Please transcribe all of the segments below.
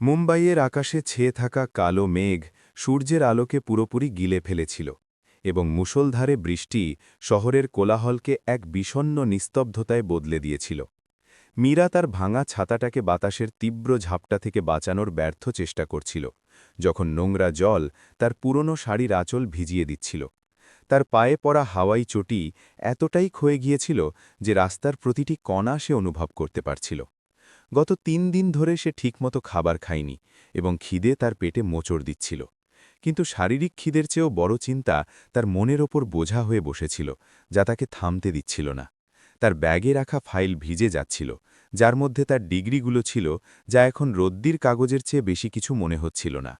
মুম্বাইয়ের আকাশে ছেয়ে থাকা কালো মেঘ সূর্যের আলোকে পুরোপুরি গিলে ফেলেছিল এবং মুষলধারে বৃষ্টি শহরের কোলাহলকে এক বিষণ্ণ নিস্তব্ধতায় বদলে দিয়েছিল। মীরা তার ভাঙা ছাতাটাকে বাতাসের তীব্র ঝাপটা থেকে বাঁচানোর ব্যর্থ চেষ্টা করছিল, যখন নোংরা জল তার পুরনো শাড়ির আঁচল ভিজিয়ে দিচ্ছিল। তার পায়ে পড়া হাওয়াই চটি এতটাই ক্ষয়ে গিয়েছিল যে রাস্তার প্রতিটি কণা সে অনুভব করতে পারছিল। গত ৩ দিন ধরে সে ঠিকমতো খাবার খায়নি এবং খিদে তার পেটে মোচড় দিচ্ছিল। কিন্তু শারীরিক খিদের চেয়েও বড় চিন্তা তার মনের ওপর বোঝা হয়ে বসেছিল, যা তাকে থামতে দিচ্ছিল না। তার ব্যাগে রাখা ফাইল ভিজে যাচ্ছিল, যার মধ্যে তার ডিগ্রিগুলো ছিল, যা এখন রদ্দির কাগজের চেয়ে বেশি কিছু মনে হচ্ছিল না।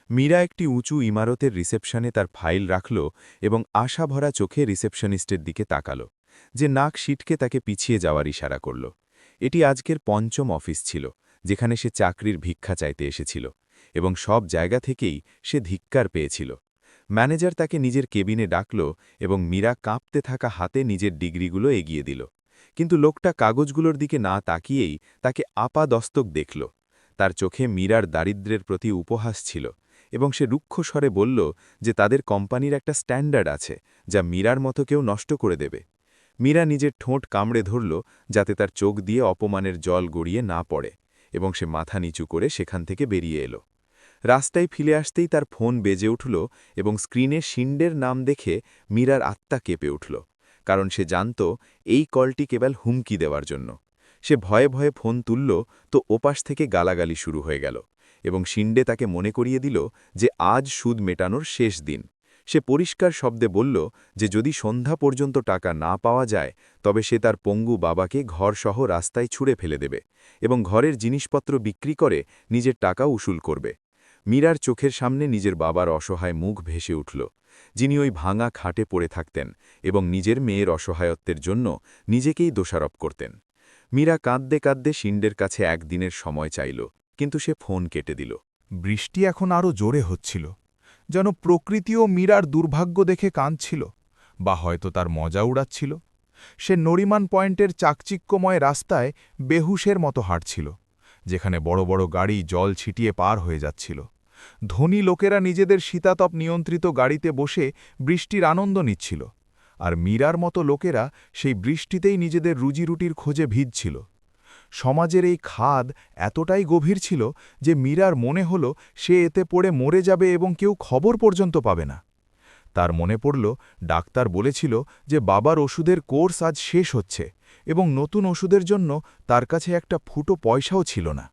মীরা একটি উঁচু ইমারতের রিসেপশনে তার ফাইল রাখল এবং আশাভরা চোখে রিসেপশনিস্টের দিকে তাকাল, যে নাক সিটকে তাকে পিছিয়ে যাওয়ার ইশারা করল। এটি আজকের পঞ্চম অফিস ছিল, যেখানে সে চাকরির ভিক্ষা চাইতে এসেছিল, এবং সব জায়গা থেকেই সে ধিক্কার পেয়েছিল। ম্যানেজার তাকে নিজের কেবিনে ডাকল এবং মীরা কাঁপতে থাকা হাতে নিজের ডিগ্রিগুলো এগিয়ে দিল। কিন্তু লোকটা কাগজগুলোর দিকে না তাকিয়েই তাকে আপাদস্তক দেখল। তার চোখে মীরার দারিদ্র্যের প্রতি উপহাস ছিল, এবং সে রুক্ষ স্বরে বলল যে তাদের কোম্পানির একটা স্ট্যান্ডার্ড আছে, যা মীরার মতো কেউ নষ্ট করে দেবে। মীরা নিজের ঠোঁট কামড়ে ধরল, যাতে তার চোখ দিয়ে অপমানের জল গড়িয়ে না পড়ে, এবং সে মাথা নিচু করে সেখান থেকে বেরিয়ে এলো। রাস্তায় ফিরে আসতেই তার ফোন বেজে উঠল এবং স্ক্রিনে শিন্ডের নাম দেখে মীরার আত্মা কেঁপে উঠল, কারণ সে জানত এই কলটি কেবল হুমকি দেওয়ার জন্য। সে ভয়ে ভয়ে ফোন তুলল, তো ওপাশ থেকে গালাগালি শুরু হয়ে গেল, এবং শিন্ডে তাকে মনে করিয়ে দিল যে আজ সুদ মেটানোর শেষ দিন। সে পরিষ্কার শব্দে বলল যে যদি সন্ধ্যা পর্যন্ত টাকা না পাওয়া যায়, তবে সে তার পঙ্গু বাবাকে ঘরসহ রাস্তায় ছুঁড়ে ফেলে দেবে এবং ঘরের জিনিসপত্র বিক্রি করে নিজের টাকা উসুল করবে। মীরার চোখের সামনে নিজের বাবার অসহায় মুখ ভেসে উঠল, যিনি ওই ভাঙা খাটে পড়ে থাকতেন এবং নিজের মেয়ের অসহায়ত্বের জন্য নিজেকেই দোষারোপ করতেন। মীরা কাঁদতে কাঁদতে শিন্ডের কাছে একদিনের সময় চাইল, কিন্তু সে ফোন কেটে দিল। বৃষ্টি এখন আরও জোরে হচ্ছিল, যেন প্রকৃতিও মীরার দুর্ভাগ্য দেখে কাঁদছিল, বা হয়তো তার মজা উড়াচ্ছিল। সে নরিমান পয়েন্টের চাকচিক্যময় রাস্তায় বেহুশের মতো হাঁটছিল, যেখানে বড় বড় গাড়ি জল ছিটিয়ে পার হয়ে যাচ্ছিল। ধনী লোকেরা নিজেদের শীতাতপ নিয়ন্ত্রিত গাড়িতে বসে বৃষ্টির আনন্দ নিচ্ছিল, আর মীরার মতো লোকেরা সেই বৃষ্টিতেই নিজেদের রুজিরুটির খোঁজে ভিজছিল। সমাজের এই খাদ এতটাই গভীর ছিল যে মীরার মনে হল সে এতে পড়ে মরে যাবে এবং কেউ খবর পর্যন্ত পাবে না। তার মনে পড়ল ডাক্তার বলেছিল যে বাবার ওষুধের কোর্স আজ শেষ হচ্ছে এবং নতুন ওষুধের জন্য তার কাছে একটা ফুটো পয়সাও ছিল না।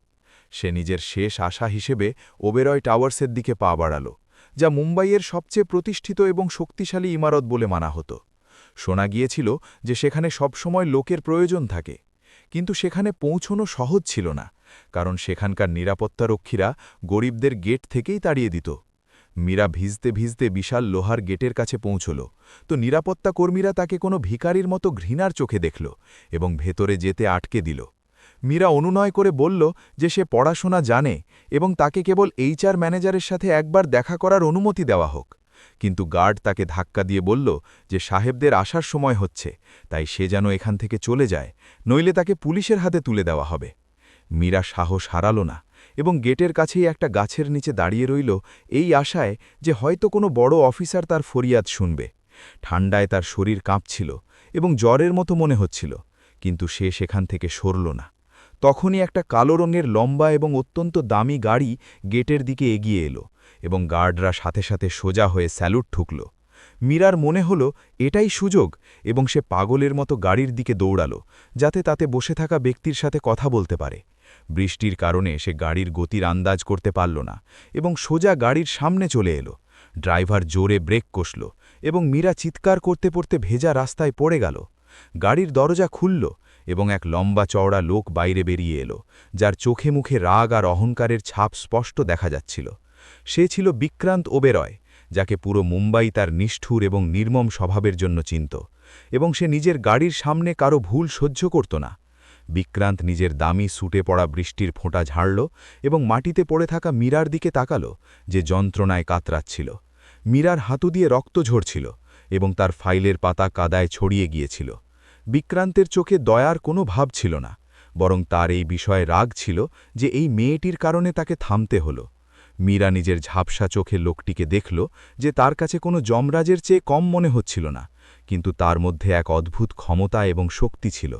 সে নিজের শেষ আশা হিসেবে ওবেরয় টাওয়ার্সের দিকে পা বাড়াল, যা মুম্বাইয়ের সবচেয়ে প্রতিষ্ঠিত এবং শক্তিশালী ইমারত বলে মানা হতো। শোনা গিয়েছিল যে সেখানে সবসময় লোকের প্রয়োজন থাকে, কিন্তু সেখানে পৌঁছনো সহজ ছিল না, কারণ সেখানকার নিরাপত্তারক্ষীরা গরিবদের গেট থেকেই তাড়িয়ে দিত। মীরা ভিজতে ভিজতে বিশাল লোহার গেটের কাছে পৌঁছল, তো নিরাপত্তা কর্মীরা তাকে কোনো ভিখারির মতো ঘৃণার চোখে দেখল এবং ভেতরে যেতে আটকে দিল। মীরা অনুনয় করে বলল যে সে পড়াশোনা জানে এবং তাকে কেবল এইচআর ম্যানেজারের সাথে একবার দেখা করার অনুমতি দেওয়া হোক। কিন্তু গার্ড তাকে ধাক্কা দিয়ে বলল যে সাহেবদের আসার সময় হচ্ছে, তাই সে যেন এখান থেকে চলে যায়, নইলে তাকে পুলিশের হাতে তুলে দেওয়া হবে। মীরা সাহস হারাল না এবং গেটের কাছেই একটা গাছের নিচে দাঁড়িয়ে রইল, এই আশায় যে হয়তো কোনো বড় অফিসার তার ফরিয়াদ শুনবে। ঠান্ডায় তার শরীর কাঁপছিল এবং জ্বরের মতো মনে হচ্ছিল, কিন্তু সে সেখান থেকে সরল না। তখনই একটা কালো রঙের লম্বা এবং অত্যন্ত দামি গাড়ি গেটের দিকে এগিয়ে এলো এবং গার্ডরা সাথে সাথে সোজা হয়ে স্যালুট ঠুকল। মীরার মনে হল এটাই সুযোগ, এবং সে পাগলের মতো গাড়ির দিকে দৌড়াল, যাতে তাতে বসে থাকা ব্যক্তির সাথে কথা বলতে পারে। বৃষ্টির কারণে সে গাড়ির গতির আন্দাজ করতে পারল না এবং সোজা গাড়ির সামনে চলে এলো। ড্রাইভার জোরে ব্রেক কষল এবং মীরা চিৎকার করতে করতে ভেজা রাস্তায় পড়ে গেল। গাড়ির দরজা খুলল এবং এক লম্বা চওড়া লোক বাইরে বেরিয়ে এলো, যার চোখে মুখে রাগ আর অহংকারের ছাপ স্পষ্ট দেখা যাচ্ছিল। সে ছিল বিক্রান্ত ওবেরয়, যাকে পুরো মুম্বাই তার নিষ্ঠুর এবং নির্মম স্বভাবের জন্য চিনত, এবং সে নিজের গাড়ির সামনে কারো ভুল সহ্য করত না। বিক্রান্ত নিজের দামি স্যুটে পড়া বৃষ্টির ফোঁটা ঝাড়ল এবং মাটিতে পড়ে থাকা মীরার দিকে তাকাল, যে যন্ত্রণায় কাতরাচ্ছিল। মীরার হাতু দিয়ে রক্ত ঝরছিল এবং তার ফাইলের পাতা কাদায় ছড়িয়ে গিয়েছিল। বিক্রান্তের চোখে দয়ার কোনো ভাব ছিল না, বরং তার এই বিষয়ে রাগ ছিল যে এই মেয়েটির কারণে তাকে থামতে হলো। মীরা নিজের ঝাপসা চোখে লোকটিকে দেখল যে তার কাছে কোনো যমরাজের চেয়ে কম মনে হচ্ছিল না, কিন্তু তার মধ্যে এক অদ্ভুত ক্ষমতা এবং শক্তি ছিল।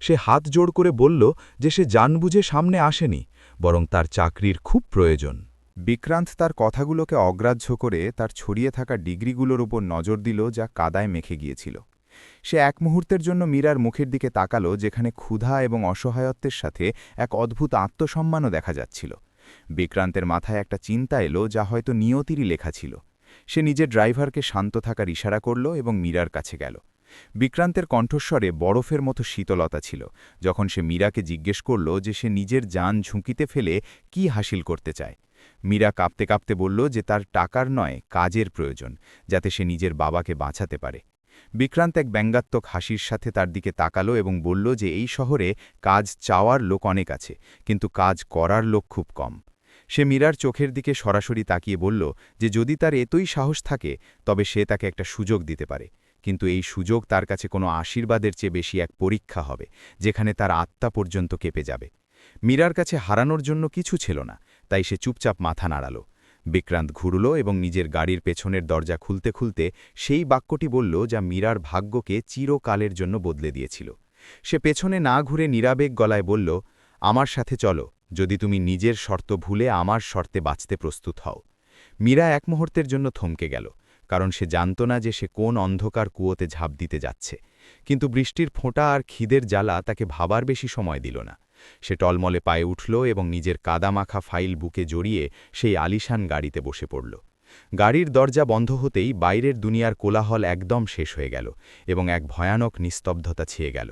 সে হাত জোড় করে বলল যে সে জানবুঝে সামনে আসেনি, বরং তার চাকরির খুব প্রয়োজন। বিক্রান্ত তার কথাগুলোকে অগ্রাহ্য করে তার ছড়িয়ে থাকা ডিগ্রিগুলোর উপর নজর দিল, যা কাদায় মেখে গিয়েছিল। সে এক মুহূর্তের জন্য মীরার মুখের দিকে তাকালো, যেখানে ক্ষুধা এবং অসহায়ত্বের সাথে এক অদ্ভুত আত্মসম্মানও দেখা যাচ্ছিল। বিক্রান্তের মাথায় একটা চিন্তা এলো, যা হয়তো নিয়তিরই লেখা ছিল। সে নিজের ড্রাইভারকে শান্ত থাকার ইশারা করল এবং মীরার কাছে গেল। বিক্রান্তের কণ্ঠস্বরে বরফের মতো শীতলতা ছিল যখন সে মীরাকে জিজ্ঞেস করল যে সে নিজের জান ঝুঁকিতে ফেলে কি হাসিল করতে চায়। মীরা কাঁপতে কাঁপতে বলল যে তার টাকার নয়, কাজের প্রয়োজন, যাতে সে নিজের বাবাকে বাঁচাতে পারে। বিক্রান্ত এক ব্যঙ্গাত্মক হাসির সাথে তার দিকে তাকালো এবং বলল যে এই শহরে কাজ চাওয়ার লোক অনেক আছে, কিন্তু কাজ করার লোক খুব কম। সে মীরার চোখের দিকে সরাসরি তাকিয়ে বলল যে যদি তার এতই সাহস থাকে তবে সে তাকে একটা সুযোগ দিতে পারে, কিন্তু এই সুযোগ তার কাছে কোনো আশীর্বাদের চেয়ে বেশি এক পরীক্ষা হবে, যেখানে তার আত্মা পর্যন্ত কেঁপে যাবে। মীরার কাছে হারানোর জন্য কিছু ছিল না, তাই সে চুপচাপ মাথা নাড়াল। বিক্রান্ত ঘুরল এবং নিজের গাড়ির পেছনের দরজা খুলতে খুলতে সেই বাক্যটি বলল যা মীরার ভাগ্যকে চিরকালের জন্য বদলে দিয়েছিল। সে পেছনে না ঘুরে নিরাবেগ গলায় বলল, আমার সাথে চলো, যদি তুমি নিজের শর্ত ভুলে আমার শর্তে বাঁচতে প্রস্তুত হও। মীরা এক মুহূর্তের জন্য থমকে গেল, কারণ সে জানত না যে সে কোন অন্ধকার কুয়োতে ঝাঁপ দিতে যাচ্ছে, কিন্তু বৃষ্টির ফোঁটা আর খিদের জ্বালা তাকে ভাবার বেশি সময় দিল না। সে টলমলে পায়ে উঠল এবং নিজের কাদামাখা ফাইল বুকে জড়িয়ে সেই আলিশান গাড়িতে বসে পড়ল। গাড়ির দরজা বন্ধ হতেই বাইরের দুনিয়ার কোলাহল একদম শেষ হয়ে গেল এবং এক ভয়ানক নিস্তব্ধতা ছেয়ে গেল।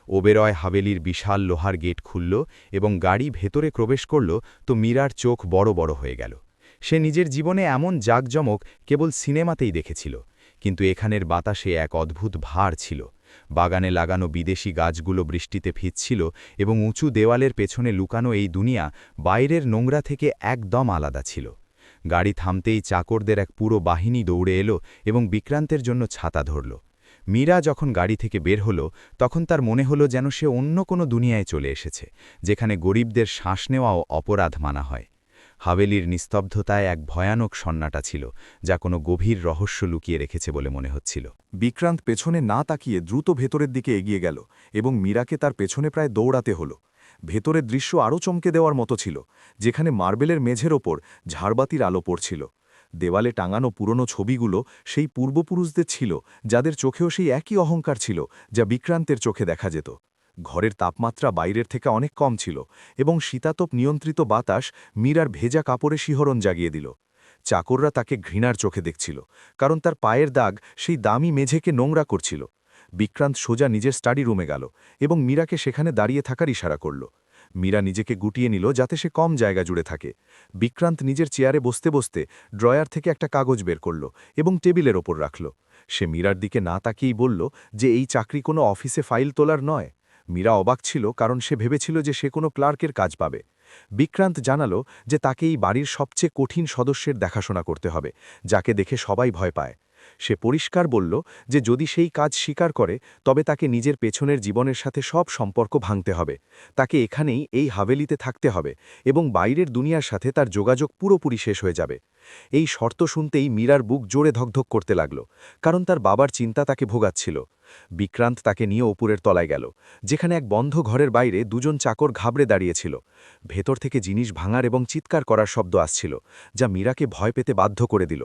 ওবেরয় হাভেলির বিশাল লোহার গেট খুলল এবং গাড়ি ভেতরে প্রবেশ করল, তো মীরার চোখ বড় বড় হয়ে গেল। সে নিজের জীবনে এমন জাঁকজমক কেবল সিনেমাতেই দেখেছিল, কিন্তু এখানের বাতাসে এক অদ্ভুত ভার ছিল। বাগানে লাগানো বিদেশি গাছগুলো বৃষ্টিতে ভিজছিল এবং উঁচু দেওয়ালের পেছনে লুকানো এই দুনিয়া বাইরের নোংরা থেকে একদম আলাদা ছিল। গাড়ি থামতেই চাকরদের এক পুরো বাহিনী দৌড়ে এলো এবং বিক্রান্তের জন্য ছাতা ধরল। মীরা যখন গাড়ি থেকে বের হলো, তখন তার মনে হলো যেন সে অন্য কোনো দুনিয়ায় চলে এসেছে, যেখানে গরিবদের শ্বাস নেওয়াও অপরাধ মানা হয়। হাভেলির নিস্তব্ধতায় এক ভয়ানক সন্নাটা ছিল, যা কোনো গভীর রহস্য লুকিয়ে রেখেছে বলে মনে হচ্ছিল। বিক্রান্ত পেছনে না তাকিয়ে দ্রুত ভেতরের দিকে এগিয়ে গেল এবং মীরাকে তার পেছনে প্রায় দৌড়াতে হলো। ভেতরের দৃশ্য আরও চমকে দেওয়ার মতো ছিল, যেখানে মার্বেলের মেঝের ওপর ঝাড়বাতির আলো পড়ছিল। দেওয়ালে টাঙানো পুরনো ছবিগুলো সেই পূর্বপুরুষদের ছিল, যাদের চোখেও সেই একই অহংকার ছিল যা বিক্রান্তের চোখে দেখা যেত। ঘরের তাপমাত্রা বাইরের থেকে অনেক কম ছিল এবং শীতাতপ নিয়ন্ত্রিত বাতাস মীরার ভেজা কাপড়ে শিহরণ জাগিয়ে দিল। চাকররা তাকে ঘৃণার চোখে দেখছিল, কারণ তার পায়ের দাগ সেই দামি মেঝেকে নোংরা করছিল। বিক্রান্ত সোজা নিজের স্টাডি রুমে গেল এবং মীরাকে সেখানে দাঁড়িয়ে থাকার ইশারা করল। মীরা নিজেকে গুটিয়ে নিল যাতে সে কম জায়গা জুড়ে থাকে। বিক্রান্ত নিজের চেয়ারে বসতে বসতে ড্রয়ার থেকে একটা কাগজ বের করল এবং টেবিলের ওপর রাখল। সে মীরার দিকে না তাকিয়েই বলল যে এই চাকরি কোনো অফিসে ফাইল তোলার নয়। মীরা অবাক ছিল, কারণ সে ভেবেছিল যে সে কোনো ক্লার্কের কাজ পাবে। বিক্রান্ত জানালো যে তাকে এই বাড়ির সবচেয়ে কঠিন সদস্যের দেখাশোনা করতে হবে, যাকে দেখে সবাই ভয় পায়। সে পরিষ্কার বলল যে যদি সেই কাজ স্বীকার করে তবে তাকে নিজের পেছনের জীবনের সাথে সব সম্পর্ক ভাঙতে হবে। তাকে এখানেই এই হাভেলিতে থাকতে হবে এবং বাইরের দুনিয়ার সাথে তার যোগাযোগ পুরোপুরি শেষ হয়ে যাবে। এই শর্ত শুনতেই মীরার বুক জোরে ধকধক করতে লাগল, কারণ তার বাবার চিন্তা তাকে ভোগাচ্ছিল। বিক্রান্ত তাকে নিয়ে ওপরের তলায় গেল, যেখানে এক বন্ধ ঘরের বাইরে দুজন চাকর ঘাবড়ে দাঁড়িয়েছিল। ভেতর থেকে জিনিস ভাঙার এবং চিৎকার করার শব্দ আসছিল, যা মীরাকে ভয় পেতে বাধ্য করে দিল।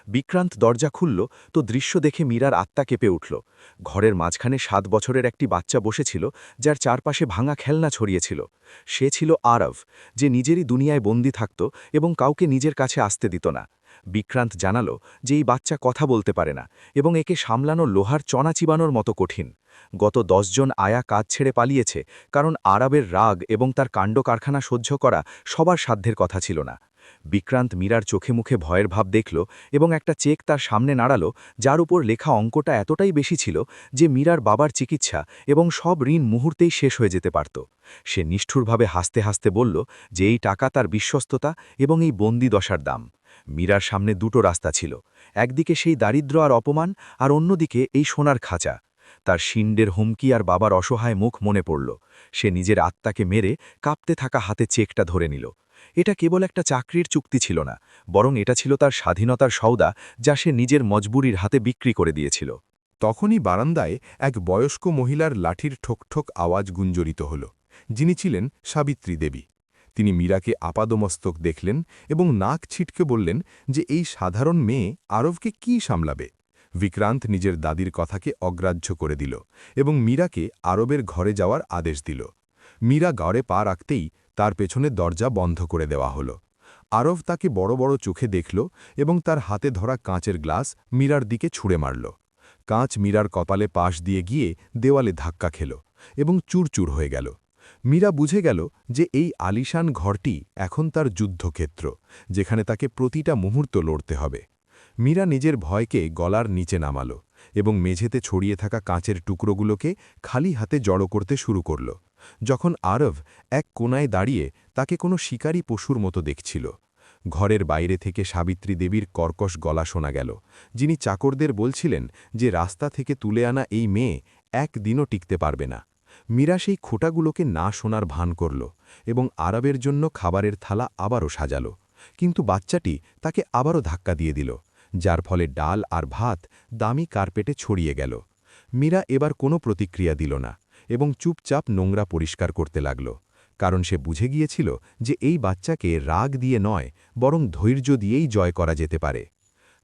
বিক্রান্ত দরজা খুলল, তো দৃশ্য দেখে মীরার আত্মা কেঁপে উঠল। ঘরের মাঝখানে 7 বছরের একটি বাচ্চা বসেছিল, যার চারপাশে ভাঙা খেলনা ছড়িয়েছিল। সে ছিল আরব, যে নিজেরই দুনিয়ায় বন্দী থাকত এবং কাউকে নিজের কাছে আসতে দিত না। বিক্রান্ত জানালো যে এই বাচ্চা কথা বলতে পারে না এবং একে সামলানো লোহার চনা চিবানোর মতো কঠিন। গত 10 জন আয়া কাজ ছেড়ে পালিয়েছে, কারণ আরবের রাগ এবং তার কাণ্ড কারখানা সহ্য করা সবার সাধ্যের কথা ছিল না। বিক্রান্ত মীরার চোখে মুখে ভয়ের ভাব দেখল এবং একটা চেক তার সামনে নাড়ালো, যার উপর লেখা অঙ্কটা এতটাই বেশি ছিল যে মীরার বাবার চিকিৎসা এবং সব ঋণ মুহূর্তেই শেষ হয়ে যেতে পারত। সে নিষ্ঠুরভাবে হাসতে হাসতে বলল যে এই টাকা তার বিশ্বস্ততা এবং এই বন্দি দশার দাম। মীরার সামনে দুটো রাস্তা ছিল, একদিকে সেই দারিদ্র্য আর অপমান, আর অন্যদিকে এই সোনার খাঁচা। তার শিন্ডের হুমকি আর বাবার অসহায় মুখ মনে পড়ল। সে নিজের আত্মাকে মেরে কাঁপতে থাকা হাতে চেকটা ধরে নিল। এটা কেবল একটা চাকরির চুক্তি ছিল না, বরং এটা ছিল তার স্বাধীনতার সওদা, যা সে নিজের মজবুরির হাতে বিক্রি করে দিয়েছিল। তখনই বারান্দায় এক বয়স্ক মহিলার লাঠির ঠোক আওয়াজ গুঞ্জরিত হল, যিনি ছিলেন সাবিত্রী দেবী। তিনি মীরাকে আপাদমস্তক দেখলেন এবং নাক ছিটকে বললেন যে এই সাধারণ মেয়ে আরবকে কি সামলাবে। বিক্রান্ত নিজের দাদির কথাকে অগ্রাহ্য করে দিল এবং মীরাকে আরবের ঘরে যাওয়ার আদেশ দিল। মীরা ঘরে পা রাখতেই তার পেছনে দরজা বন্ধ করে দেওয়া হল। আরব তাকে বড় বড় চোখে দেখল এবং তার হাতে ধরা কাঁচের গ্লাস মীরার দিকে ছুঁড়ে মারল। কাঁচ মীরার কপালে পাশ দিয়ে গিয়ে দেওয়ালে ধাক্কা খেল এবং চুরচুর হয়ে গেল। মীরা বুঝে গেল যে এই আলিশান ঘরটি এখন তার যুদ্ধক্ষেত্র, যেখানে তাকে প্রতিটা মুহূর্ত লড়তে হবে। মীরা নিজের ভয়কে গলার নিচে নামাল এবং মেঝেতে ছড়িয়ে থাকা কাঁচের টুকরোগুলোকে খালি হাতে জড়ো করতে শুরু করল। যখন আরব এক কোনায় দাঁড়িয়ে তাকে কোনো শিকারী পশুর মতো দেখছিল। ঘরের বাইরে থেকে সাবিত্রী দেবীর কর্কশ গলা শোনা গেল, যিনি চাকরদের বলছিলেন যে রাস্তা থেকে তুলে আনা এই মেয়ে একদিনও টিকতে পারবে না। মীরা সেই খোঁটাগুলোকে না শোনার ভান করল এবং আরবের জন্য খাবারের থালা আবারও সাজাল, কিন্তু বাচ্চাটি তাকে আবারও ধাক্কা দিয়ে দিল, যার ফলে ডাল আর ভাত দামি কার্পেটে ছড়িয়ে গেল। মীরা এবার কোনো প্রতিক্রিয়া দিল না এবং চুপচাপ নোংরা পরিষ্কার করতে লাগল, কারণ সে বুঝে গিয়েছিল যে এই বাচ্চাকে রাগ দিয়ে নয়, বরং ধৈর্য দিয়েই জয় করা যেতে পারে।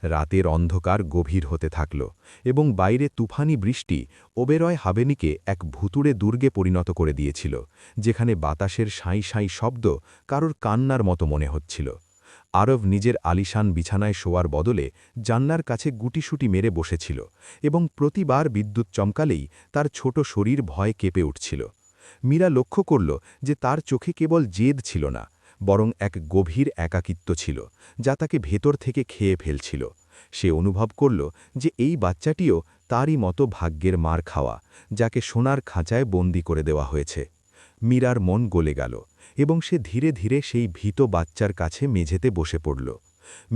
রাতের অন্ধকার গভীর হতে থাকল এবং বাইরে তুফানি বৃষ্টি ওবেরয় হাভেনিকে এক ভুতুড়ে দুর্গে পরিণত করে দিয়েছিল, যেখানে বাতাসের সাঁই সাঁই শব্দ কারোর কান্নার মতো মনে হচ্ছিল। আরব নিজের আলিশান বিছানায় শোয়ার বদলে জান্নার কাছে গুটিসুটি মেরে বসেছিল এবং প্রতিবার বিদ্যুৎ চমকালেই তার ছোট শরীর ভয়ে কেঁপে উঠছিল। মীরা লক্ষ্য করল যে তার চোখে কেবল জেদ ছিল না, বরং এক গভীর একাকিত্ব ছিল, যা তাকে ভেতর থেকে খেয়ে ফেলছিল। সে অনুভব করল যে এই বাচ্চাটিও তারই মতো ভাগ্যের মার খাওয়া, যাকে সোনার খাঁচায় বন্দি করে দেওয়া হয়েছে। মীরার মন গলে গেল এবং সে ধীরে ধীরে সেই ভীত বাচ্চার কাছে মেঝেতে বসে পড়ল।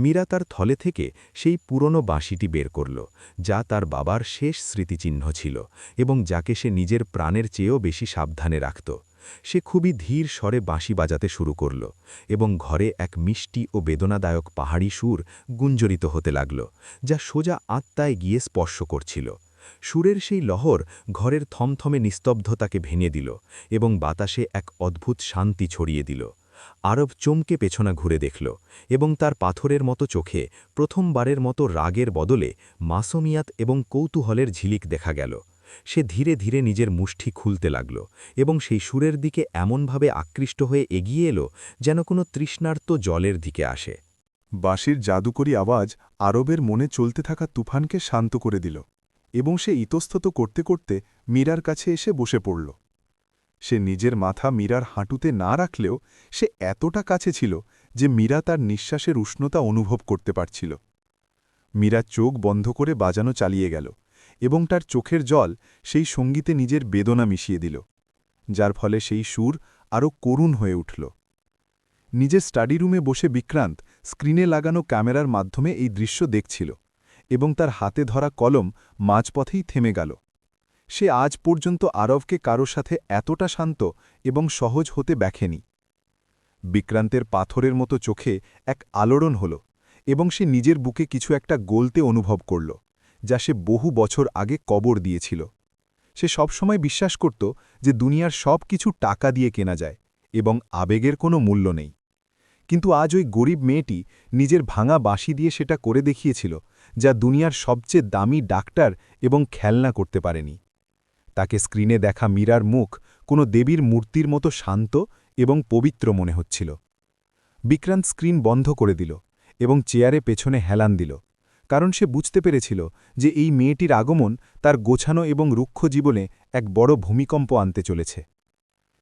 মীরা তার থলে থেকে সেই পুরনো বাঁশিটি বের করল, যা তার বাবার শেষ স্মৃতিচিহ্ন ছিল এবং যাকে সে নিজের প্রাণের চেয়েও বেশি সাবধানে রাখত। সে খুবই ধীর স্বরে বাঁশি বাজাতে শুরু করল এবং ঘরে এক মিষ্টি ও বেদনাদায়ক পাহাড়ি সুর গুঞ্জরিত হতে লাগল, যা সোজা আত্মায় গিয়ে স্পর্শ করছিল। সুরের সেই লহর ঘরের থমথমে নিস্তব্ধতাকে ভেঙে দিল এবং বাতাসে এক অদ্ভুত শান্তি ছড়িয়ে দিল। আরব চমকে পেছনা ঘুরে দেখল এবং তার পাথরের মতো চোখে প্রথমবারের মতো রাগের বদলে মাসুমিয়াত এবং কৌতূহলের ঝিলিক দেখা গেল। সে ধীরে ধীরে নিজের মুষ্টি খুলতে লাগল এবং সেই সুরের দিকে এমনভাবে আকৃষ্ট হয়ে এগিয়ে এলো যেন কোনো তৃষ্ণার্ত জলের দিকে আসে। বাঁশির জাদুকরী আওয়াজ আরবের মনে চলতে থাকা তুফানকে শান্ত করে দিল এবং সে ইতস্তত করতে করতে মীরার কাছে এসে বসে পড়ল। সে নিজের মাথা মীরার হাঁটুতে না রাখলেও সে এতটা কাছে ছিল যে মীরা তার নিঃশ্বাসের উষ্ণতা অনুভব করতে পারছিল। মীরা চোখ বন্ধ করে বাজানো চালিয়ে গেল এবং তার চোখের জল সেই সঙ্গীতে নিজের বেদনা মিশিয়ে দিল, যার ফলে সেই সুর আরও করুণ হয়ে উঠল। নিজের স্টাডি রুমে বসে বিক্রান্ত স্ক্রিনে লাগানো ক্যামেরার মাধ্যমে এই দৃশ্য দেখছিল এবং তার হাতে ধরা কলম মাঝপথেই থেমে গেল। সে আজ পর্যন্ত আরবকে কারো সাথে এতটা শান্ত এবং সহজ হতে দেখেনি। বিক্রান্তের পাথরের মতো চোখে এক আলোড়ন হল এবং সে নিজের বুকে কিছু একটা গলতে অনুভব করল, যা সে বহু বছর আগে কবর দিয়েছিল। সে সবসময় বিশ্বাস করত যে দুনিয়ার সব কিছু টাকা দিয়ে কেনা যায় এবং আবেগের কোনো মূল্য নেই, কিন্তু আজ ওই গরিব মেয়েটি নিজের ভাঙা বাঁশি দিয়ে সেটা করে দেখিয়েছিল, যা দুনিয়ার সবচেয়ে দামি ডাক্তার এবং খেলনা করতে পারেনি। তাকে স্ক্রিনে দেখা মীরার মুখ কোনো দেবীর মূর্তির মতো শান্ত এবং পবিত্র মনে হচ্ছিল। বিক্রান্ত স্ক্রিন বন্ধ করে দিল এবং চেয়ারে পেছনে হেলান দিল, কারণ সে বুঝতে পেরেছিল যে এই মেয়েটির আগমন তার গোছানো এবং রুক্ষ জীবনে এক বড় ভূমিকম্প আনতে চলেছে।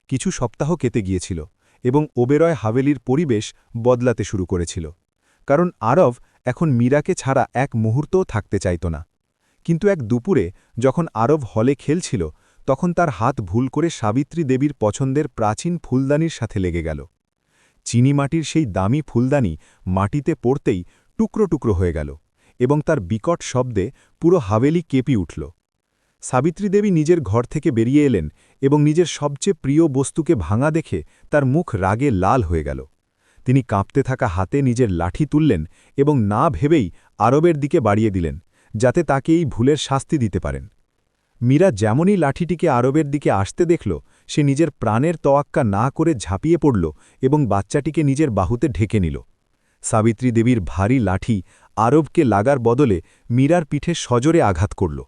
কিছু সপ্তাহ কেটে গিয়েছিল এবং ওবেরয় হাভেলির পরিবেশ বদলাতে শুরু করেছিল, কারণ আরব এখন মীরাকে ছাড়া এক মুহূর্তও থাকতে চাইত না। কিন্তু এক দুপুরে যখন আরব হলে খেলছিল, তখন তার হাত ভুল করে সাবিত্রী দেবীর পছন্দের প্রাচীন ফুলদানির সাথে লেগে গেল। চিনিমাটির সেই দামি ফুলদানি মাটিতে পড়তেই টুকরো টুকরো হয়ে গেল এবং তার বিকট শব্দে পুরো হাভেলি কেঁপে উঠল। সাবিত্রী দেবী নিজের ঘর থেকে বেরিয়ে এলেন এবং নিজের সবচেয়ে প্রিয় বস্তুকে ভাঙা দেখে তার মুখ রাগে লাল হয়ে গেল। তিনি কাঁপতে থাকা হাতে নিজের লাঠি তুললেন এবং না ভেবেই আরবের দিকে বাড়িয়ে দিলেন, যাতে তাকে এই ভুলের শাস্তি দিতে পারেন। মীরা যেমনই লাঠিটিকে আরবের দিকে আসতে দেখল, সে নিজের প্রাণের তোয়াক্কা না করে ঝাঁপিয়ে পড়ল এবং বাচ্চাটিকে নিজের বাহুতে ঢেকে নিল। সাবিত্রী দেবীর ভারী লাঠি আরবকে লাগার বদলে মীরার পিঠে সজোরে আঘাত করল,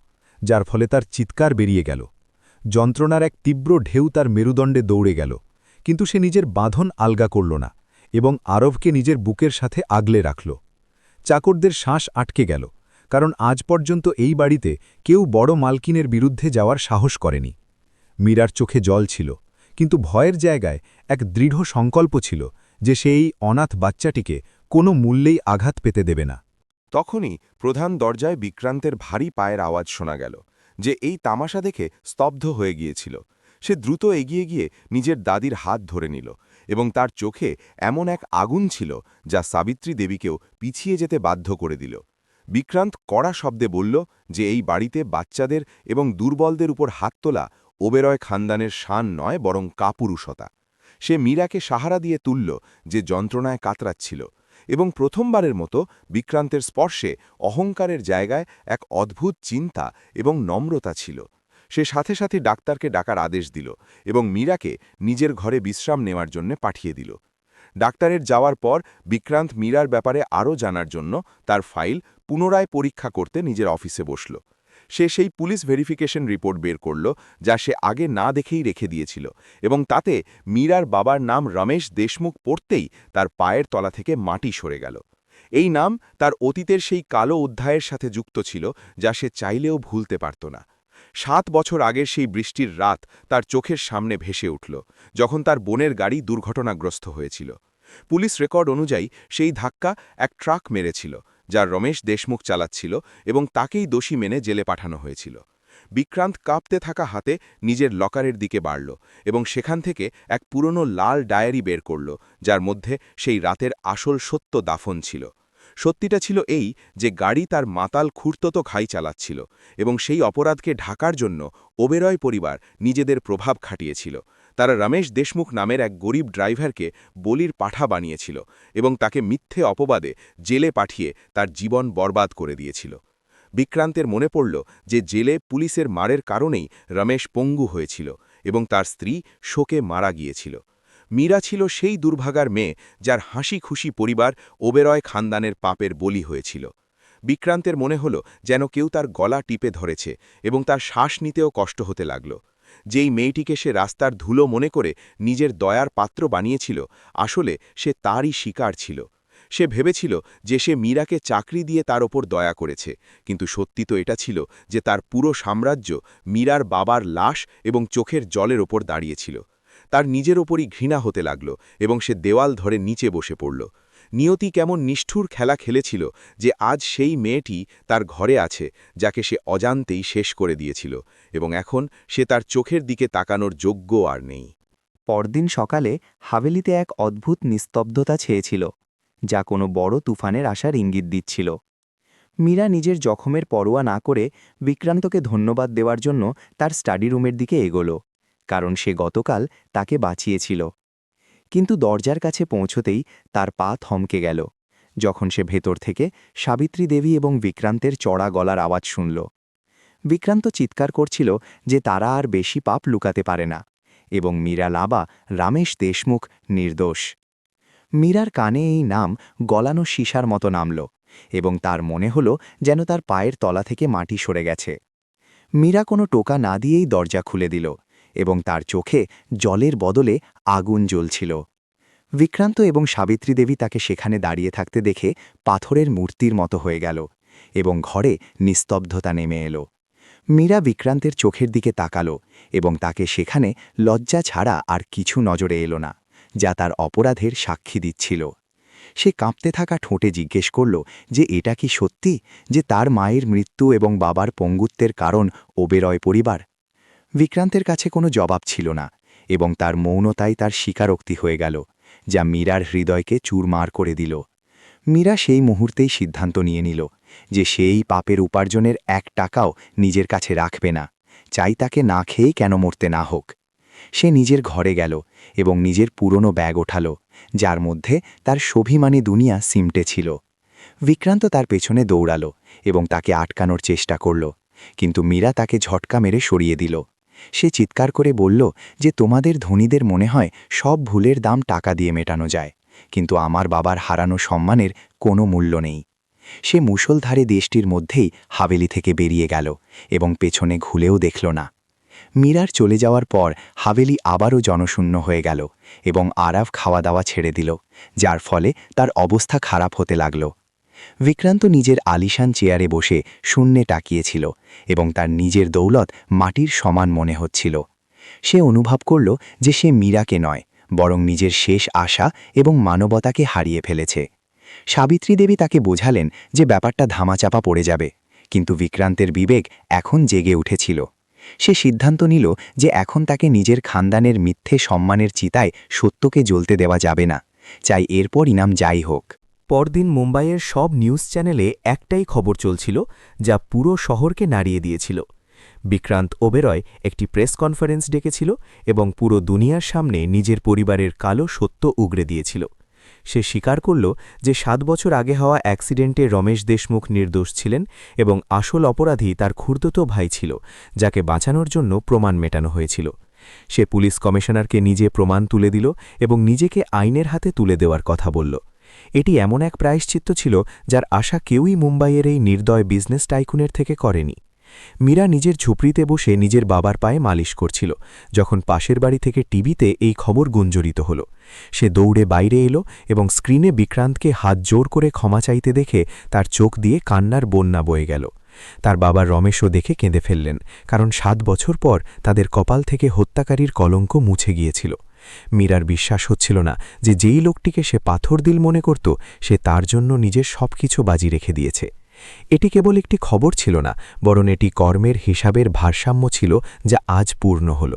যার ফলে তার চিৎকার বেরিয়ে গেল। যন্ত্রণার এক তীব্র ঢেউ তার মেরুদণ্ডে দৌড়ে গেল, কিন্তু সে নিজের বাঁধন আলগা করল না এবং আরবকে নিজের বুকের সাথে আগলে রাখল। চাকরদের শ্বাস আটকে গেল, কারণ আজ পর্যন্ত এই বাড়িতে কেউ বড় মালকিনের বিরুদ্ধে যাওয়ার সাহস করেনি। মীরার চোখে জল ছিল, কিন্তু ভয়ের জায়গায় এক দৃঢ় সংকল্প ছিল যে সে এই অনাথ বাচ্চাটিকে কোনো মূল্যেই আঘাত পেতে দেবে না। তখনই প্রধান দরজায় বিক্রান্তের ভারী পায়ের আওয়াজ শোনা গেল, যে এই তামাশা দেখে স্তব্ধ হয়ে গিয়েছিল। সে দ্রুত এগিয়ে গিয়ে নিজের দাদির হাত ধরে নিল এবং তার চোখে এমন এক আগুন ছিল যা সাবিত্রী দেবীকেও পিছিয়ে যেতে বাধ্য করে দিল। বিক্রান্ত কড়া শব্দে বলল যে এই বাড়িতে বাচ্চাদের এবং দুর্বলদের উপর হাত তোলা ওবেরয় খানদানের শান নয়, বরং কাপুরুষতা। সে মীরাকে সাহারা দিয়ে তুলল, যে যন্ত্রণায় কাতরাচ্ছিল, এবং প্রথমবারের মতো বিক্রান্তের স্পর্শে অহংকারের জায়গায় এক অদ্ভুত চিন্তা এবং নম্রতা ছিল। সে সাথে সাথে ডাক্তারকে ডাকার আদেশ দিল এবং মীরাকে নিজের ঘরে বিশ্রাম নেওয়ার জন্য পাঠিয়ে দিল। ডাক্তারের যাওয়ার পর বিক্রান্ত মীরার ব্যাপারে আরও জানার জন্য তার ফাইল পুনরায় পরীক্ষা করতে নিজের অফিসে বসল। সে সেই পুলিশ ভেরিফিকেশন রিপোর্ট বের করল, যা সে আগে না দেখেই রেখে দিয়েছিল, এবং তাতে মীরার বাবার নাম রমেশ দেশমুখ পড়তেই তার পায়ের তলা থেকে মাটি সরে গেল। এই নাম তার অতীতের সেই কালো অধ্যায়ের সাথে যুক্ত ছিল, যা সে চাইলেও ভুলতে পারত না। 7 বছর আগের সেই বৃষ্টির রাত তার চোখের সামনে ভেসে উঠল, যখন তার বোনের গাড়ি দুর্ঘটনাগ্রস্ত হয়েছিল। পুলিশ রেকর্ড অনুযায়ী সেই ধাক্কা এক ট্রাক মেরেছিল, যা রমেশ দেশমুখ চালাচ্ছিল, এবং তাকেই দোষী মেনে জেলে পাঠানো হয়েছিল। বিক্রান্ত কাঁপতে থাকা হাতে নিজের লকারের দিকে বাড়ল এবং সেখান থেকে এক পুরনো লাল ডায়েরি বের করল, যার মধ্যে সেই রাতের আসল সত্য দাফন ছিল। সত্যিটা ছিল এই যে গাড়ি তার মাতাল খুঁড়তো খাই চালাচ্ছিল, এবং সেই অপরাধকে ঢাকার জন্য ওবেরয় পরিবার নিজেদের প্রভাব খাটিয়েছিল। তারা রমেশ দেশমুখ নামের এক গরিব ড্রাইভারকে বলির পাঠা বানিয়েছিল এবং তাকে মিথ্যে অপবাদে জেলে পাঠিয়ে তার জীবন বরবাদ করে দিয়েছিল। বিক্রান্তের মনে পড়ল যে জেলে পুলিশের মারের কারণেই রমেশ পঙ্গু হয়েছিল এবং তার স্ত্রী শোকে মারা গিয়েছিল। মীরা ছিল সেই দুর্ভাগার মেয়ে যার হাসি খুশি পরিবার ওবেরয় খানদানের পাপের বলি হয়েছিল। বিক্রান্তের মনে হল যেন কেউ তার গলা টিপে ধরেছে এবং তার শ্বাস নিতেও কষ্ট হতে লাগল। যেই মেয়েটিকে সে রাস্তার ধুলো মনে করে নিজের দয়ার পাত্র বানিয়েছিল, আসলে সে তারই শিকার ছিল। সে ভেবেছিল যে সে মীরাকে চাকরি দিয়ে তার ওপর দয়া করেছে, কিন্তু সত্যি তো এটা ছিল যে তার পুরো সাম্রাজ্য মীরার বাবার লাশ এবং চোখের জলের ওপর দাঁড়িয়েছিল। তার নিজের ওপরই ঘৃণা হতে লাগল এবং সে দেওয়াল ধরে নিচে বসে পড়ল। নিয়তি কেমন নিষ্ঠুর খেলা খেলেছিল যে আজ সেই মেয়েটি তার ঘরে আছে, যাকে সে অজান্তেই শেষ করে দিয়েছিল, এবং এখন সে তার চোখের দিকে তাকানোর যোগ্য আর নেই। পরদিন সকালে হাভেলিতে এক অদ্ভুত নিস্তব্ধতা ছেয়েছিল, যা কোনো বড় তুফানের আশার ইঙ্গিত দিচ্ছিল। মীরা নিজের জখমের পরোয়া না করে বিক্রান্তকে ধন্যবাদ দেওয়ার জন্য তার স্টাডি রুমের দিকে এগোল, কারণ সে গতকাল তাকে বাঁচিয়েছিল। কিন্তু দরজার কাছে পৌঁছতেই তার পা থমকে গেল, যখন সে ভেতর থেকে সাবিত্রী দেবী এবং বিক্রান্তের চড়া গলার আওয়াজ শুনল। বিক্রান্ত চিৎকার করছিল যে তারা আর বেশি পাপ লুকাতে পারে না, এবং মীরা লাবা রমেশ দেশমুখ নির্দোষ। মীরার কানে এই নাম গলানো সীসার মতো নামল, এবং তার মনে হল যেন তার পায়ের তলা থেকে মাটি সরে গেছে। মীরা কোনো টোকা না দিয়েই দরজা খুলে দিল, এবং তার চোখে জলের বদলে আগুন জ্বলছিল। বিক্রান্ত এবং সাবিত্রী দেবী তাকে সেখানে দাঁড়িয়ে থাকতে দেখে পাথরের মূর্তির মতো হয়ে গেল, এবং ঘরে নিস্তব্ধতা নেমে এলো। মীরা বিক্রান্তের চোখের দিকে তাকালো, এবং তাকে সেখানে লজ্জা ছাড়া আর কিছু নজরে এলো না, যা তার অপরাধের সাক্ষী দিচ্ছিল। সে কাঁপতে থাকা ঠোঁটে জিজ্ঞেস করল যে এটা কি সত্যি যে তার মায়ের মৃত্যু এবং বাবার পঙ্গুত্বের কারণ ওবেরয় পরিবার। বিক্রান্তের কাছে কোনো জবাব ছিল না, এবং তার মৌনতাই তার স্বীকারোক্তি হয়ে গেল, যা মীরার হৃদয়কে চুরমার করে দিল। মীরা সেই মুহূর্তেই সিদ্ধান্ত নিয়ে নিল যে সেই পাপের উপার্জনের 1 টাকাও নিজের কাছে রাখবে না, চাই তাকে না খেয়েই কেন মরতে না হোক। সে নিজের ঘরে গেল এবং নিজের পুরনো ব্যাগ ওঠাল, যার মধ্যে তার স্বাভিমানী দুনিয়া সিমটে ছিল। বিক্রান্ত তার পেছনে দৌড়াল এবং তাকে আটকানোর চেষ্টা করল, কিন্তু মীরা তাকে ঝটকা মেরে সরিয়ে দিল। সে চিৎকার করে বলল যে তোমাদের ধনীদের মনে হয় সব ভুলের দাম টাকা দিয়ে মেটানো যায়, কিন্তু আমার বাবার হারানো সম্মানের কোনো মূল্য নেই। সে মুষলধারে দেশটির মধ্যেই হাভেলি থেকে বেরিয়ে গেল এবং পেছনে ঘুলেও দেখল না। মীরার চলে যাওয়ার পর হাভেলি আবারও জনশূন্য হয়ে গেল এবং আরাভ খাওয়া দাওয়া ছেড়ে দিল, যার ফলে তার অবস্থা খারাপ হতে লাগল। বিক্রান্ত নিজের আলিশান চেয়ারে বসে শূন্যে তাকিয়েছিল এবং তার নিজের দৌলত মাটির সমান মনে হচ্ছিল। সে অনুভব করল যে সে মীরাকে নয়, বরং নিজের শেষ আশা এবং মানবতাকে হারিয়ে ফেলেছে। সাবিত্রী দেবী তাকে বোঝালেন যে ব্যাপারটা ধামাচাপা পড়ে যাবে, কিন্তু বিক্রান্তের বিবেক এখন জেগে উঠেছিল। সে সিদ্ধান্ত নিল যে এখন তাকে নিজের খানদানের মিথ্যে সম্মানের চিতায় সত্যকে জ্বলতে দেওয়া যাবে না, চাই এরপর ইনাম যাই হোক। পরদিন মুম্বাইয়ের সব নিউজ চ্যানেলে একটাই খবর চলছিল, যা পুরো শহরকে নাড়িয়ে দিয়েছিল। বিক্রান্ত ওবেরয় একটি প্রেস কনফারেন্স ডেকেছিল এবং পুরো দুনিয়ার সামনে নিজের পরিবারের কালো সত্য উগরে দিয়েছিল। সে স্বীকার করল যে 7 বছর আগে হওয়া অ্যাক্সিডেন্টে রমেশ দেশমুখ নির্দোষ ছিলেন এবং আসল অপরাধী তার খুড়তুতো ভাই ছিল, যাকে বাঁচানোর জন্য প্রমাণ মেটানো হয়েছিল। সে পুলিশ কমিশনারকে নিজে প্রমাণ তুলে দিল এবং নিজেকে আইনের হাতে তুলে দেওয়ার কথা বলল। এটি এমন এক প্রায়শ্চিত্ত ছিল যার আশা কেউই মুম্বাইয়ের এই নির্দয় বিজনেস টাইকুনের থেকে করেনি। মীরা নিজের ঝুপড়িতে বসে নিজের বাবার পায়ে মালিশ করছিল যখন পাশের বাড়ি থেকে টিভিতে এই খবর গুঞ্জরিত হল। সে দৌড়ে বাইরে এলো এবং স্ক্রিনে বিক্রান্তকে হাত জোর করে ক্ষমা চাইতে দেখে তার চোখ দিয়ে কান্নার বন্যা বয়ে গেল। তার বাবা রমেশও দেখে কেঁদে ফেললেন, কারণ 7 বছর পর তাদের কপাল থেকে হত্যাকারীর কলঙ্ক মুছে গিয়েছিল। মীরার বিশ্বাস হচ্ছিল না যে যেই লোকটিকে সে পাথর দিল মনে করত, সে তার জন্য নিজের সবকিছু বাজি রেখে দিয়েছে। এটি কেবল একটি খবর ছিল না, বরং এটি কর্মের হিসাবের ভারসাম্য ছিল যা আজ পূর্ণ হল।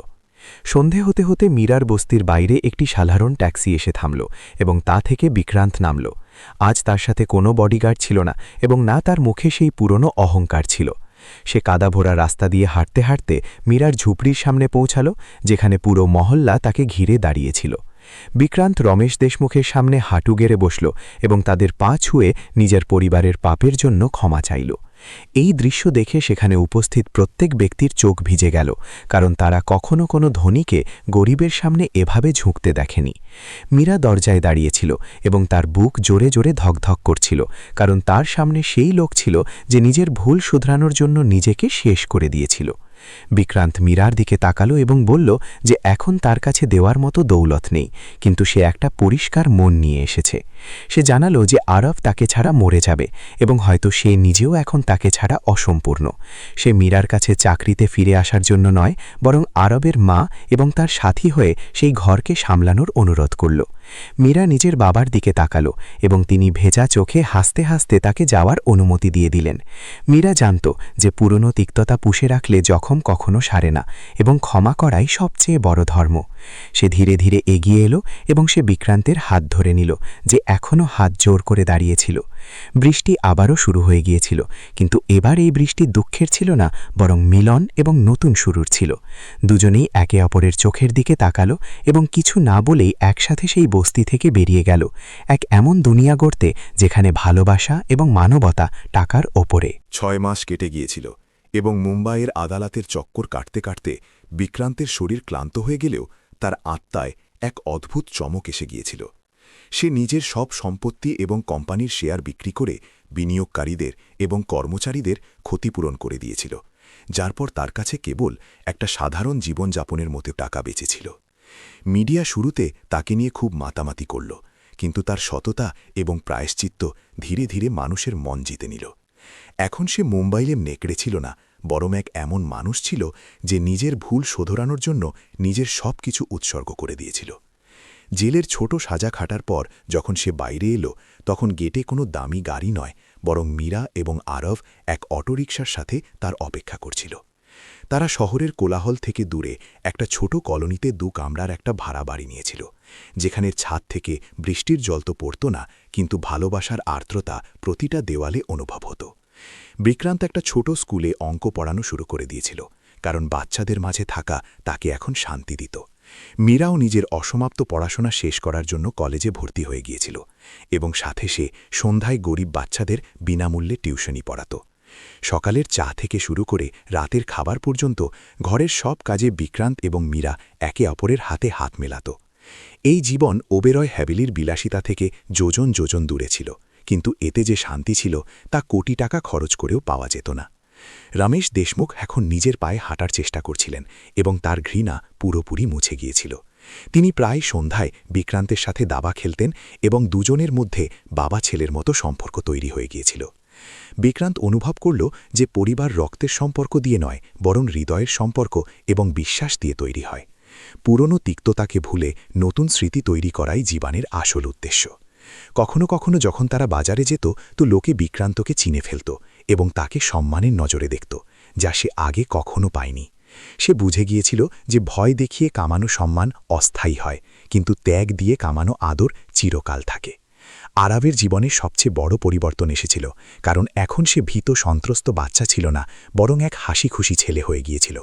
সন্ধে হতে হতে মীরার বস্তির বাইরে একটি সাধারণ ট্যাক্সি এসে থামল এবং তা থেকে বিক্রান্ত নামল। আজ তার সাথে কোনো বডিগার্ড ছিল না এবং না তার মুখে সেই পুরনো অহংকার ছিল। সে কাদা ভরা রাস্তা দিয়ে হাঁটতে হাঁটতে মীরার ঝুপড়ির সামনে পৌঁছাল, যেখানে পুরো মহল্লা তাকে ঘিরে দাঁড়িয়েছিল। বিক্রান্ত রমেশ দেশমুখের সামনে হাঁটু গেড়ে বসল এবং তাদের পা ছুঁয়ে নিজের পরিবারের পাপের জন্য ক্ষমা চাইল। এই দৃশ্য দেখে সেখানে উপস্থিত প্রত্যেক ব্যক্তির চোখ ভিজে গেল, কারণ তারা কখনো কোনো ধনীকে গরিবের সামনে এভাবে ঝুঁকতে দেখেনি। মীরা দরজায় দাঁড়িয়েছিল এবং তার বুক জোরে জোরে ধকধক করছিল, কারণ তার সামনে সেই লোক ছিল যে নিজের ভুল শুধরানোর জন্য নিজেকে শেষ করে দিয়েছিল। বিক্রান্ত মীরার দিকে তাকালো এবং বলল যে এখন তার কাছে দেওয়ার মতো দৌলত নেই, কিন্তু সে একটা পরিষ্কার মন নিয়ে এসেছে। সে জানালো যে আরব তাকে ছাড়া মরে যাবে এবং হয়তো সে নিজেও এখন তাকে ছাড়া অসম্পূর্ণ। সে মীরার কাছে চাকরিতে ফিরে আসার জন্য নয়, বরং আরবের মা এবং তার সাথী হয়ে সেই ঘরকে সামলানোর অনুরোধ করল। মীরা নিজের বাবার দিকে তাকালো এবং তিনি ভেজা চোখে হাসতে হাসতে তাকে যাওয়ার অনুমতি দিয়ে দিলেন। মীরা জানত যে পুরনো তিক্ততা পুষে রাখলে জখম কখনো সারে না এবং ক্ষমা করাই সবচেয়ে বড় ধর্ম। সে ধীরে ধীরে এগিয়ে এলো এবং সে বিক্রান্তের হাত ধরে নিল, যে এখনও হাত জোর করে দাঁড়িয়েছিল। বৃষ্টি আবারও শুরু হয়ে গিয়েছিল, কিন্তু এবার এই বৃষ্টি দুঃখের ছিল না, বরং মিলন এবং নতুন শুরুর ছিল। দুজনেই একে অপরের চোখের দিকে তাকালো এবং কিছু না বলেই একসাথে সেই বস্তি থেকে বেরিয়ে গেল, এক এমন দুনিয়া গড়তে যেখানে ভালোবাসা এবং মানবতা টাকার ওপরে। 6 মাস কেটে গিয়েছিল এবং মুম্বাইয়ের আদালতের চক্কর কাটতে কাটতে বিক্রান্তের শরীর ক্লান্ত হয়ে গেলেও তার আত্মায় এক অদ্ভুত চমক এসে গিয়েছিল। সে নিজের সব সম্পত্তি এবং কোম্পানির শেয়ার বিক্রি করে বিনিয়োগকারীদের এবং কর্মচারীদের ক্ষতিপূরণ করে দিয়েছিল, যার পর তার কাছে কেবল একটা সাধারণ জীবনযাপনের মতো টাকা বেঁচেছিল। মিডিয়া শুরুতে তাকে নিয়ে খুব মাতামাতি করল, কিন্তু তার সততা এবং প্রায়শ্চিত্ত ধীরে ধীরে মানুষের মন জিতে নিল। এখন সে মুম্বাইয়ে নেকড়ে ছিল না, বরং এক এমন মানুষ ছিল যে নিজের ভুল শোধরানোর জন্য নিজের সব কিছু উৎসর্গ করে দিয়েছিল। জেলের ছোট সাজা খাটার পর যখন সে বাইরে এলো, তখন গেটে কোনো দামি গাড়ি নয়, বরং মীরা এবং আরব এক অটোরিকশার সাথে তার অপেক্ষা করছিল। তারা শহরের কোলাহল থেকে দূরে একটা ছোট কলোনিতে 2 কামরার একটা ভাড়া বাড়ি নিয়েছিল, যেখানে ছাদ থেকে বৃষ্টির জল তো পড়ত না, কিন্তু ভালোবাসার আর্দ্রতা প্রতিটা দেওয়ালে অনুভব হতো। বিক্রান্ত একটা ছোট স্কুলে অঙ্ক পড়ানো শুরু করে দিয়েছিল, কারণ বাচ্চাদের মাঝে থাকা তাকে এখন শান্তি দিত। মীরাও নিজের অসমাপ্ত পড়াশোনা শেষ করার জন্য কলেজে ভর্তি হয়ে গিয়েছিল এবং সাথে সে সন্ধ্যায় গরিব বাচ্চাদের বিনামূল্যে টিউশনি পড়াত। সকালের চা থেকে শুরু করে রাতের খাবার পর্যন্ত ঘরের সব কাজে বিক্রান্ত এবং মীরা একে অপরের হাতে হাত মেলাত। এই জীবন ওবেরয় হ্যাভেলির বিলাসিতা থেকে যোজন যোজন দূরে ছিল, কিন্তু এতে যে শান্তি ছিল তা কোটি টাকা খরচ করেও পাওয়া যেত না। রমেশ দেশমুখ এখন নিজের পায়ে হাঁটার চেষ্টা করছিলেন এবং তার ঘৃণা পুরোপুরি মুছে গিয়েছিল। তিনি প্রায় সন্ধ্যায় বিক্রান্তের সাথে দাবা খেলতেন এবং দুজনের মধ্যে বাবা ছেলের মতো সম্পর্ক তৈরি হয়ে গিয়েছিল। বিক্রান্ত অনুভব করল যে পরিবার রক্তের সম্পর্ক দিয়ে নয়, বরং হৃদয়ের সম্পর্ক এবং বিশ্বাস দিয়ে তৈরি হয়। পুরনো তিক্ততাকে ভুলে নতুন স্মৃতি তৈরি করাই জীবনের আসল উদ্দেশ্য। কখনো কখনো যখন তারা বাজারে যেত তো লোকে বিক্রান্তকে চিনে ফেলত এবং তাকে সম্মানের নজরে দেখত, যা সে আগে কখনো পায়নি। সে বুঝে গিয়েছিল যে ভয় দেখিয়ে কামানো সম্মান অস্থায়ী হয়, কিন্তু ত্যাগ দিয়ে কামানো আদর চিরকাল থাকে। আরাবের জীবনে সবচেয়ে বড় পরিবর্তন এসেছিল, কারণ এখন সে ভীত সন্ত্রস্ত বাচ্চা ছিল না, বরং এক হাসি খুশি ছেলে হয়ে গিয়েছিল।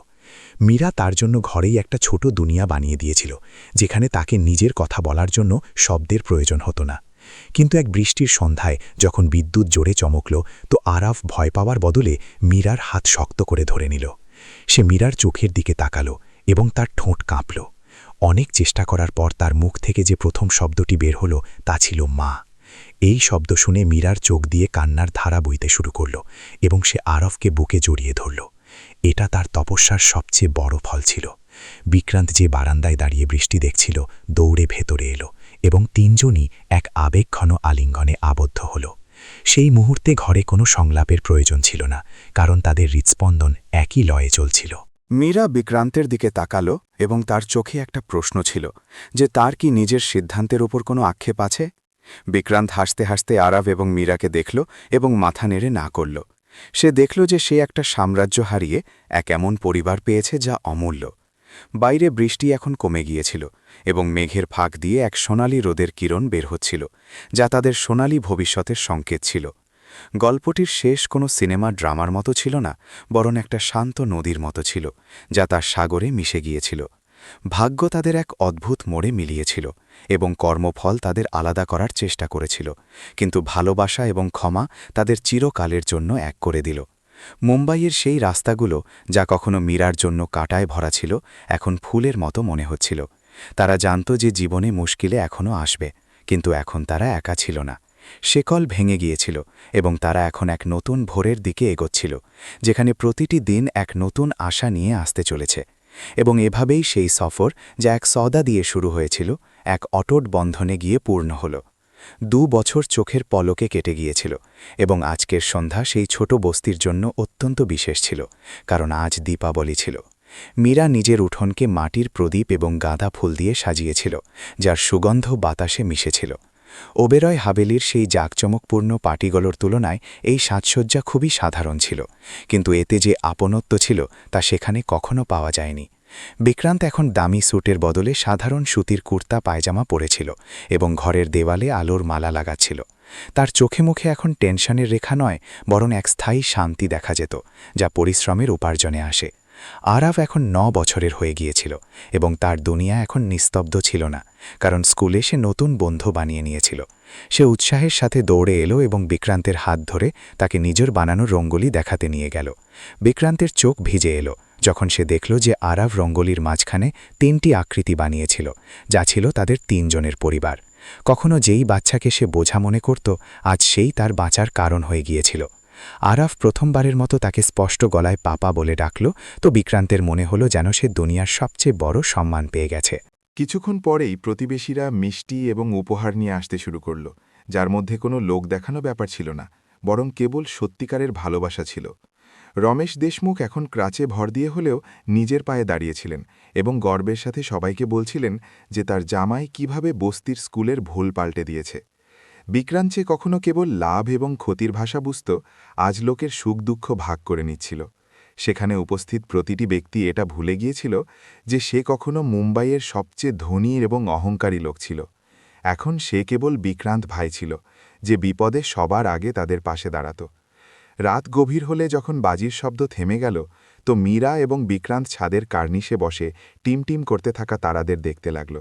মীরা তার জন্য ঘরেই একটা ছোট দুনিয়া বানিয়ে দিয়েছিল, যেখানে তাকে নিজের কথা বলার জন্য শব্দের প্রয়োজন হতো না। কিন্তু এক বৃষ্টির সন্ধ্যায় যখন বিদ্যুৎ জোরে চমকল, তো আরাফ ভয় পাওয়ার বদলে মীরার হাত শক্ত করে ধরে নিল। সে মীরার চোখের দিকে তাকালো এবং তার ঠোঁট কাঁপল। অনেক চেষ্টা করার পর তার মুখ থেকে যে প্রথম শব্দটি বের হল তা ছিল মা। এই শব্দ শুনে মীরার চোখ দিয়ে কান্নার ধারা বইতে শুরু করল এবং সে আরফকে বুকে জড়িয়ে ধরল। এটা তার তপস্যার সবচেয়ে বড় ফল ছিল। বিক্রান্ত যে বারান্দায় দাঁড়িয়ে বৃষ্টি দেখছিল দৌড়ে ভেতরে এলো এবং তিনজনই এক আবেগঘন আলিঙ্গনে আবদ্ধ হল। সেই মুহূর্তে ঘরে কোনো সংলাপের প্রয়োজন ছিল না, কারণ তাদের হৃৎস্পন্দন একই লয়ে চলছিল। মীরা বিক্রান্তের দিকে তাকালো এবং তার চোখে একটা প্রশ্ন ছিল যে তার কি নিজের সিদ্ধান্তের উপর কোনো আক্ষেপ আছে। বিক্রান্ত হাসতে হাসতে আরাব এবং মীরাকে দেখল এবং মাথা নেড়ে না করল। সে দেখল যে সে একটা সাম্রাজ্য হারিয়ে এক এমন পরিবার পেয়েছে যা অমূল্য। বাইরে বৃষ্টি এখন কমে গিয়েছিল এবং মেঘের ফাঁক দিয়ে এক সোনালি রোদের কিরণ বের হচ্ছিল, যা তাদের সোনালি ভবিষ্যতের সংকেত ছিল। গল্পটির শেষ কোনো সিনেমা ড্রামার মতো ছিল না, বরং একটা শান্ত নদীর মতো ছিল, যা তার সাগরে মিশে গিয়েছিল। ভাগ্য তাদের এক অদ্ভুত মোড়ে মিলিয়েছিল এবং কর্মফল তাদের আলাদা করার চেষ্টা করেছিল, কিন্তু ভালোবাসা এবং ক্ষমা তাদের চিরকালের জন্য এক করে দিল। মুম্বাইয়ের সেই রাস্তাগুলো যা কখনো মীরার জন্য কাঁটায় ভরা ছিল, এখন ফুলের মতো মনে হচ্ছিল। তারা জানত যে জীবনে মুশকিলে এখনও আসবে, কিন্তু এখন তারা একা ছিল না। শেকল ভেঙে গিয়েছিল এবং তারা এখন এক নতুন ভোরের দিকে এগোচ্ছিল, যেখানে প্রতিটি দিন এক নতুন আশা নিয়ে আসতে চলেছে। এবং এভাবেই সেই সফর, যা এক সওদা দিয়ে শুরু হয়েছিল, এক অটুট বন্ধনে গিয়ে পূর্ণ হল। 2 বছর চোখের পলকে কেটে গিয়েছিল এবং আজকের সন্ধ্যা সেই ছোট বস্তির জন্য অত্যন্ত বিশেষ ছিল, কারণ আজ দীপাবলি ছিল। মীরা নিজের উঠোনকে মাটির প্রদীপ এবং গাঁদা ফুল দিয়ে সাজিয়েছিল, যার সুগন্ধ বাতাসে মিশেছিল। ওবেরয় হাভেলির সেই জাঁকজমকপূর্ণ পার্টিগুলোর তুলনায় এই সাজসজ্জা খুবই সাধারণ ছিল, কিন্তু এতে যে আপনত্ব ছিল তা সেখানে কখনো পাওয়া যায়নি। বিক্রান্ত এখন দামি স্যুটের বদলে সাধারণ সুতির কুর্তা পায়জামা পরেছিল এবং ঘরের দেওয়ালে আলোর মালা লাগাচ্ছিল। তার চোখে মুখে এখন টেনশনের রেখা নয়, বরং এক স্থায়ী শান্তি দেখা যেত, যা পরিশ্রমের উপার্জনে আসে। আরাফ এখন 9 বছরের হয়ে গিয়েছিল এবং তার দুনিয়া এখন নিস্তব্ধ ছিল না, কারণ স্কুলে সে নতুন বন্ধু বানিয়ে নিয়েছিল। সে উৎসাহের সাথে দৌড়ে এলো এবং বিক্রান্তের হাত ধরে তাকে নিজের বানানো রঙ্গোলি দেখাতে নিয়ে গেল। বিক্রান্তের চোখ ভিজে এলো যখন সে দেখল যে আরাফ রঙ্গোলির মাঝখানে 3টি আকৃতি বানিয়েছিল, যা ছিল তাদের 3 জনের পরিবার। কখনো যেই বাচ্চাকে সে বোঝা মনে করত, আজ সেই তার বাঁচার কারণ হয়ে গিয়েছিল। আরাফ প্রথমবারের মতো তাকে স্পষ্ট গলায় পাপা বলে ডাকল, তো বিক্রান্তের মনে হলো যেন সে দুনিয়ার সবচেয়ে বড় সম্মান পেয়ে গেছে। কিছুক্ষণ পরেই প্রতিবেশীরা মিষ্টি এবং উপহার নিয়ে আসতে শুরু করল, যার মধ্যে কোনো লোক দেখানো ব্যাপার ছিল না, বরং কেবল সত্যিকারের ভালোবাসা ছিল। রমেশ দেশমুখ এখন ক্রাচে ভর দিয়ে হলেও নিজের পায়ে দাঁড়িয়েছিলেন এবং গর্বের সাথে সবাইকে বলছিলেন যে তার জামাই কিভাবে বস্তির স্কুলের ভুল পাল্টে দিয়েছে। বিক্রান্ত যে কখনো কেবল লাভ এবং ক্ষতির ভাষা বুঝত, আজ লোকের সুখ দুঃখ ভাগ করে নিচ্ছিল। সেখানে উপস্থিত প্রতিটি ব্যক্তি এটা ভুলে গিয়েছিল যে সে কখনো মুম্বাইয়ের সবচেয়ে ধনী এবং অহংকারী লোক ছিল। এখন সে কেবল বিক্রান্ত ভাই ছিল, যে বিপদে সবার আগে তাদের পাশে দাঁড়াত। রাত গভীর হলে যখন বাজির শব্দ থেমে গেল, তো মীরা এবং বিক্রান্ত ছাদের কার্নিশে বসে টিম করতে থাকা তারাদের দেখতে লাগল।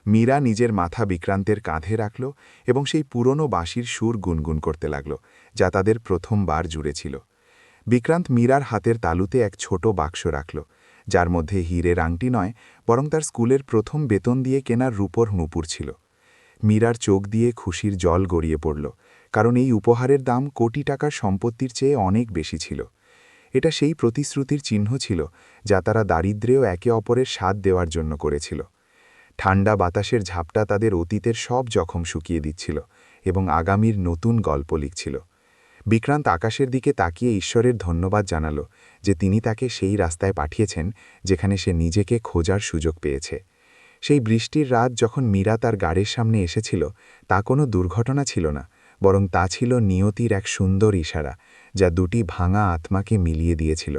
মীরা নিজের মাথা বিক্রান্তের কাঁধে রাখল এবং সেই পুরনো বাঁশির সুর গুনগুন করতে লাগল, যা তাদের প্রথমবার জুড়েছিল। বিক্রান্ত মীরার হাতের তালুতে এক ছোট বাক্স রাখল, যার মধ্যে হীরের আংটি নয়, বরং তার স্কুলের প্রথম বেতন দিয়ে কেনার রূপোর নুপুর ছিল। মীরার চোখ দিয়ে খুশির জল গড়িয়ে পড়ল, কারণ এই উপহারের দাম কোটি টাকার সম্পত্তির চেয়ে অনেক বেশি ছিল। এটা সেই প্রতিশ্রুতির চিহ্ন ছিল যা তারা দারিদ্র্যেও একে অপরের স্বাদ দেওয়ার জন্য করেছিল। ঠান্ডা বাতাসের ঝাপটা তাদের অতীতের সব জখম শুকিয়ে দিচ্ছিল এবং আগামীর নতুন গল্প লিখছিল। বিক্রান্ত আকাশের দিকে তাকিয়ে ঈশ্বরের ধন্যবাদ জানাল যে তিনি তাকে সেই রাস্তায় পাঠিয়েছেন যেখানে সে নিজেকে খোঁজার সুযোগ পেয়েছে। সেই বৃষ্টির রাত যখন মীরা তার গাড়ির সামনে এসেছিল, তা কোনো দুর্ঘটনা ছিল না, বরং তা ছিল নিয়তির এক সুন্দর ইশারা, যা দুটি ভাঙা আত্মাকে মিলিয়ে দিয়েছিল।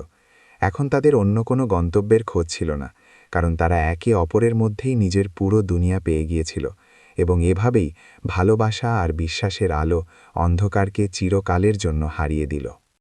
এখন তাদের অন্য কোনো গন্তব্যের খোঁজ ছিল না, কারণ তারা একে অপরের মধ্যেই নিজের পুরো দুনিয়া পেয়ে গিয়েছিল, এবং এভাবেই ভালোবাসা আর বিশ্বাসের আলো অন্ধকারকে চিরকালের জন্য হারিয়ে দিল।